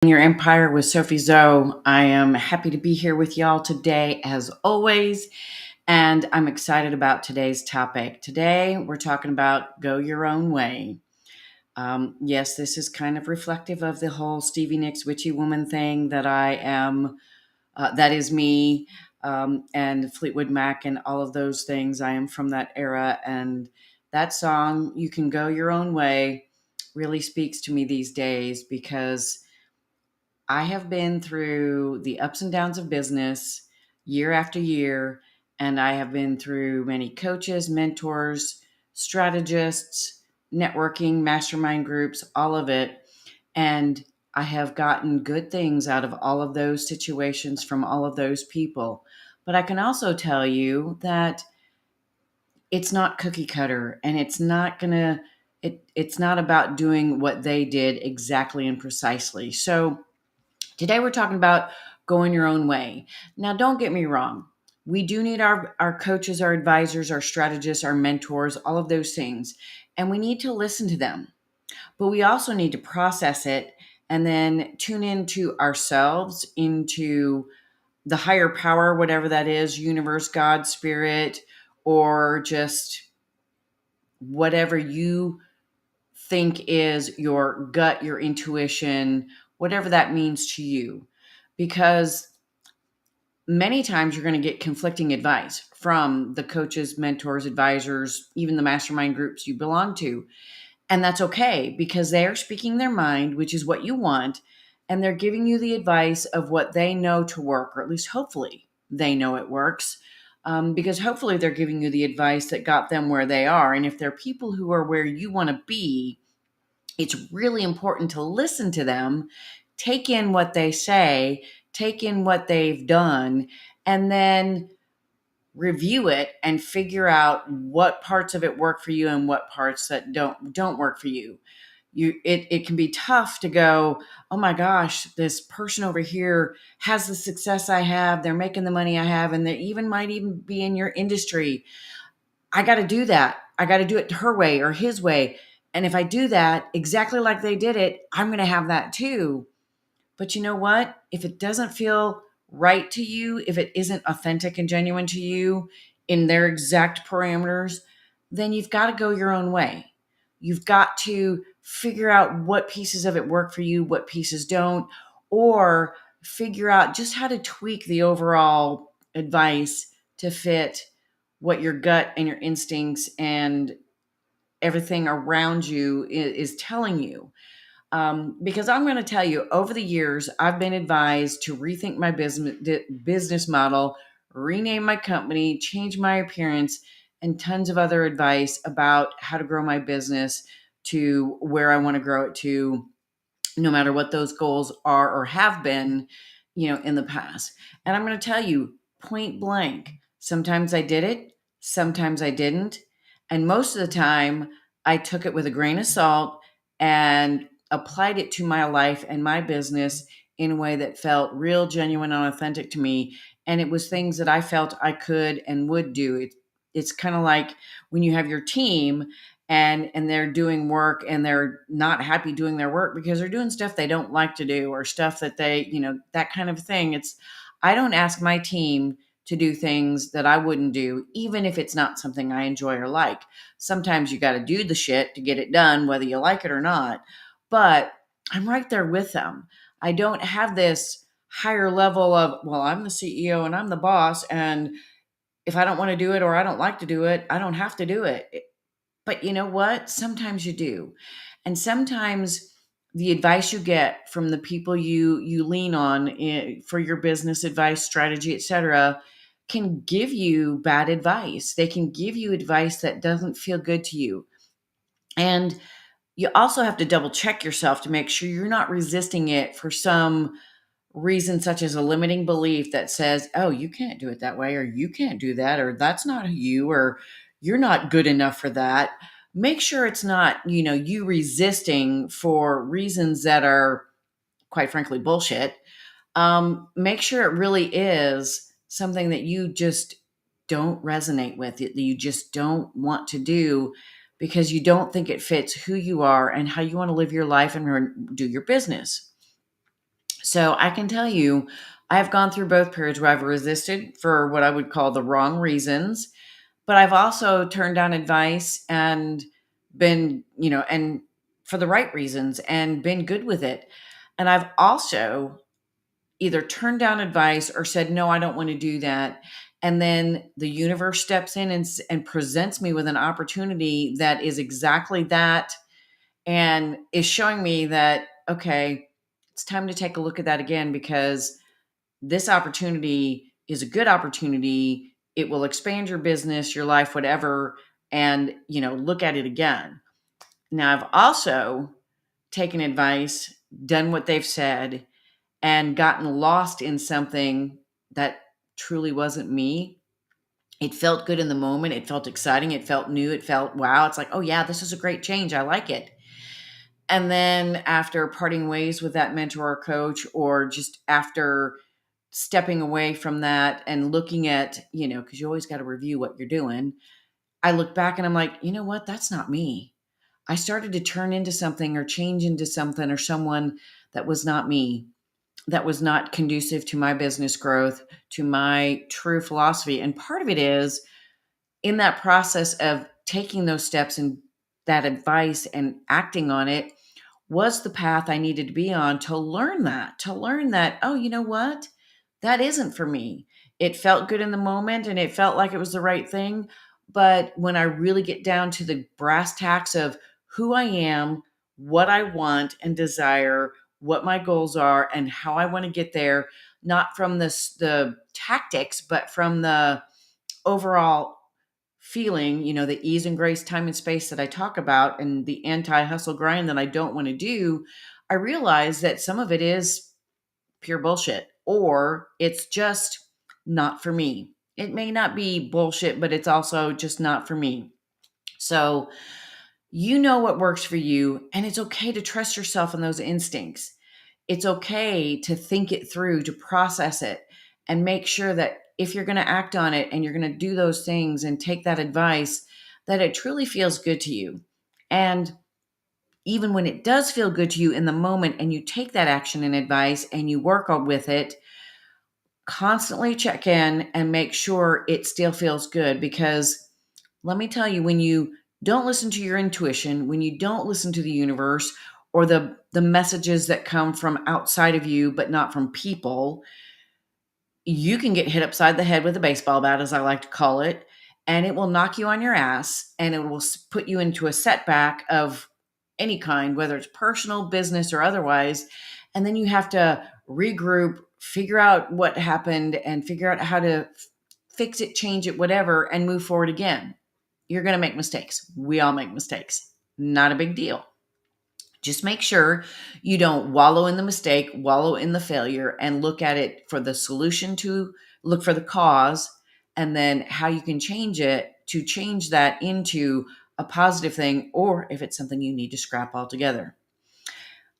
Your Empire with SophieZo. I am happy to be here with y'all today, as always, and I'm excited about today's topic. Today, we're talking about go your own way. Yes, this is kind of reflective of the whole Stevie Nicks witchy woman thing that I am. That is me, and Fleetwood Mac, and all of those things. I am from that era, and that song, "You Can Go Your Own Way," really speaks to me these days because I have been through the ups and downs of business year after year, and I have been through many coaches, mentors, strategists, networking, mastermind groups, all of it. And I have gotten good things out of all of those situations from all of those people. But I can also tell you that it's not cookie cutter, and it's not about doing what they did exactly and precisely. So today we're talking about going your own way. Now, don't get me wrong. We do need our coaches, our advisors, our strategists, our mentors, all of those things. And we need to listen to them. But we also need to process it and then tune into ourselves, into the higher power, whatever that is, universe, God, spirit, or just whatever you think is your gut, your intuition, whatever that means to you. Because many times you're going to get conflicting advice from the coaches, mentors, advisors, even the mastermind groups you belong to. And that's okay because they are speaking their mind, which is what you want. And they're giving you the advice of what they know to work, or at least hopefully they know it works. Because hopefully they're giving you the advice that got them where they are. And if they're people who are where you want to be, it's really important to listen to them, take in what they say, take in what they've done, and then review it and figure out what parts of it work for you and what parts that don't work for you. It can be tough to go, oh my gosh, this person over here has the success I have, they're making the money I have, and they even might even be in your industry. I got to do that. I got to do it her way or his way. And if I do that exactly like they did it, I'm going to have that too. But you know what? If it doesn't feel right to you, if it isn't authentic and genuine to you in their exact parameters, then you've got to go your own way. You've got to figure out what pieces of it work for you, what pieces don't, or figure out just how to tweak the overall advice to fit what your gut and your instincts and everything around you is telling you. Because I'm going to tell you, over the years, I've been advised to rethink my business model, rename my company, change my appearance, and tons of other advice about how to grow my business to where I want to grow it to, no matter what those goals are or have been, in the past. And I'm going to tell you point blank, sometimes I did it, sometimes I didn't. And most of the time, I took it with a grain of salt and applied it to my life and my business in a way that felt real, genuine, and authentic to me. And it was things that I felt I could and would do. It's kind of like when you have your team and they're doing work and they're not happy doing their work because they're doing stuff they don't like to do, or stuff that they, that kind of thing. I don't ask my team to do things that I wouldn't do, even if it's not something I enjoy or like. Sometimes you got to do the shit to get it done, whether you like it or not. But I'm right there with them. I don't have this higher level of, well, I'm the CEO and I'm the boss. And if I don't want to do it or I don't like to do it, I don't have to do it. But you know what? Sometimes you do. And sometimes the advice you get from the people you lean on for your business advice, strategy, etc., can give you bad advice. They can give you advice that doesn't feel good to you. And you also have to double check yourself to make sure you're not resisting it for some reason, such as a limiting belief that says, oh, you can't do it that way, or you can't do that, or that's not you, or you're not good enough for that. Make sure it's not, you resisting for reasons that are, quite frankly, bullshit. Make sure it really is something that you just don't resonate with, that you just don't want to do because you don't think it fits who you are and how you want to live your life and do your business. So I can tell you, I've gone through both periods where I've resisted for what I would call the wrong reasons, but I've also turned down advice and been, and for the right reasons and been good with it. And I've also either turned down advice or said, no, I don't want to do that. And then the universe steps in and presents me with an opportunity that is exactly that and is showing me that, okay, it's time to take a look at that again because this opportunity is a good opportunity. It will expand your business, your life, whatever, and, look at it again. Now, I've also taken advice, done what they've said, and gotten lost in something that truly wasn't me. It felt good in the moment. It felt exciting. It felt new. It felt wow. It's like, oh, yeah, this is a great change. I like it. And then after parting ways with that mentor or coach, or just after stepping away from that and looking at, because you always got to review what you're doing, I look back and I'm like, you know what? That's not me. I started to turn into something or change into something or someone that was not me, that was not conducive to my business growth, to my true philosophy. And part of it is in that process of taking those steps and that advice and acting on it was the path I needed to be on to learn that, oh, you know what? That isn't for me. It felt good in the moment and it felt like it was the right thing. But when I really get down to the brass tacks of who I am, what I want and desire, what my goals are, and how I want to get there, not from the tactics, but from the overall feeling, the ease and grace, time and space that I talk about, and the anti hustle grind that I don't want to do, I realize that some of it is pure bullshit or it's just not for me. It may not be bullshit, but it's also just not for me. So, you know what works for you, and it's okay to trust yourself in those instincts. It's okay to think it through, to process it, and make sure that if you're going to act on it and you're going to do those things and take that advice, that it truly feels good to you. And even when it does feel good to you in the moment and you take that action and advice and you work on with it, constantly check in and make sure it still feels good because let me tell you, when you don't listen to your intuition, when you don't listen to the universe or the messages that come from outside of you but not from people, you can get hit upside the head with a baseball bat, as I like to call it, and it will knock you on your ass and it will put you into a setback of any kind, whether it's personal, business, or otherwise. And then you have to regroup, figure out what happened, and figure out how to fix it, change it, whatever, and move forward again. You're going to make mistakes. We all make mistakes. Not a big deal. Just make sure you don't wallow in the mistake, wallow in the failure, and look at it for the solution to look for the cause and then how you can change it to change that into a positive thing, or if it's something you need to scrap altogether.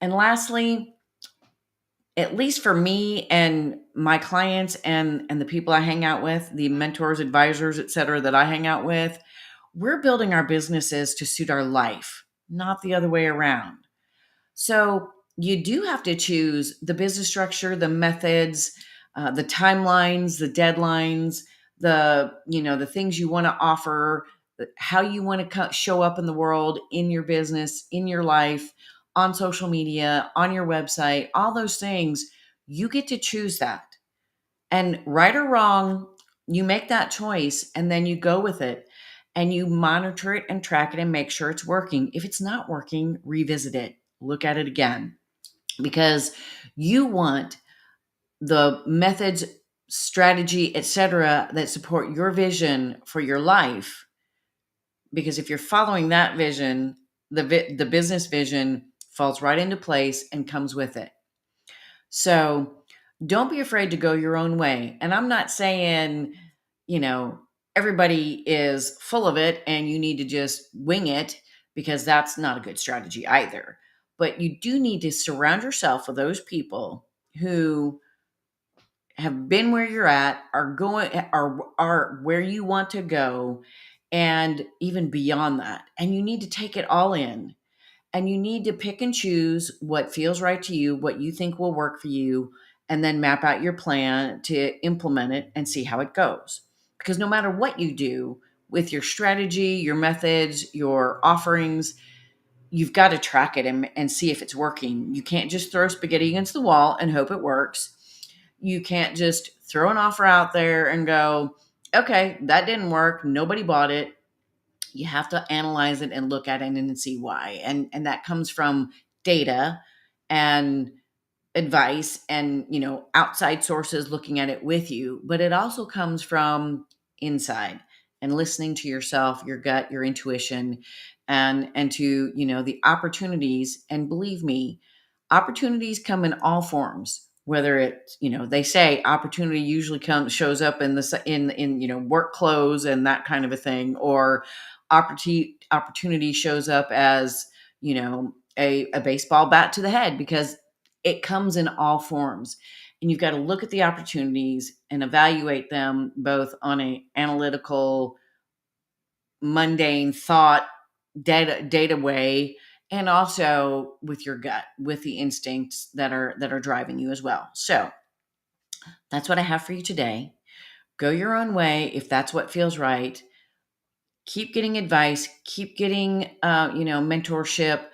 And lastly, at least for me and my clients and the people I hang out with, the mentors, advisors, et cetera, that I hang out with, we're building our businesses to suit our life, not the other way around. So you do have to choose the business structure, the methods, the timelines, the deadlines, the things you want to offer, how you want to show up in the world, in your business, in your life, on social media, on your website, all those things. You get to choose that. And right or wrong, you make that choice and then you go with it and you monitor it and track it and make sure it's working. If it's not working, revisit it, look at it again, because you want the methods, strategy, etc., that support your vision for your life. Because if you're following that vision, the business vision falls right into place and comes with it. So don't be afraid to go your own way. And I'm not saying, you know, everybody is full of it and you need to just wing it, because that's not a good strategy either. But you do need to surround yourself with those people who have been where you're at, are where you want to go, and even beyond that. And you need to take it all in And you need to pick and choose what feels right to you, what you think will work for you, and then map out your plan to implement it and see how it goes. Because no matter what you do with your strategy, your methods, your offerings, you've got to track it and see if it's working. You can't just throw spaghetti against the wall and hope it works. You can't just throw an offer out there and go, okay, that didn't work. Nobody bought it. You have to analyze it and look at it and see why. And that comes from data and advice and, outside sources looking at it with you, but it also comes from inside and listening to yourself, your gut, your intuition, and to, the opportunities. And believe me, opportunities come in all forms. Whether it's, they say opportunity usually shows up in work clothes and that kind of a thing, or opportunity shows up as, a baseball bat to the head, because it comes in all forms. And you've got to look at the opportunities and evaluate them both on a analytical, mundane thought, data way, and also with your gut, with the instincts that are driving you as well. So that's what I have for you today. Go your own way if that's what feels right. Keep getting advice, keep getting mentorship,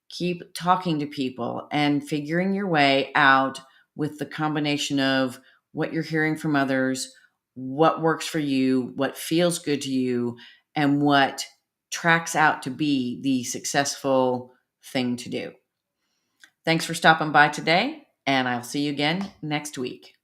keep talking to people and figuring your way out with the combination of what you're hearing from others, what works for you, what feels good to you, and what tracks out to be the successful thing to do. Thanks for stopping by today, and I'll see you again next week.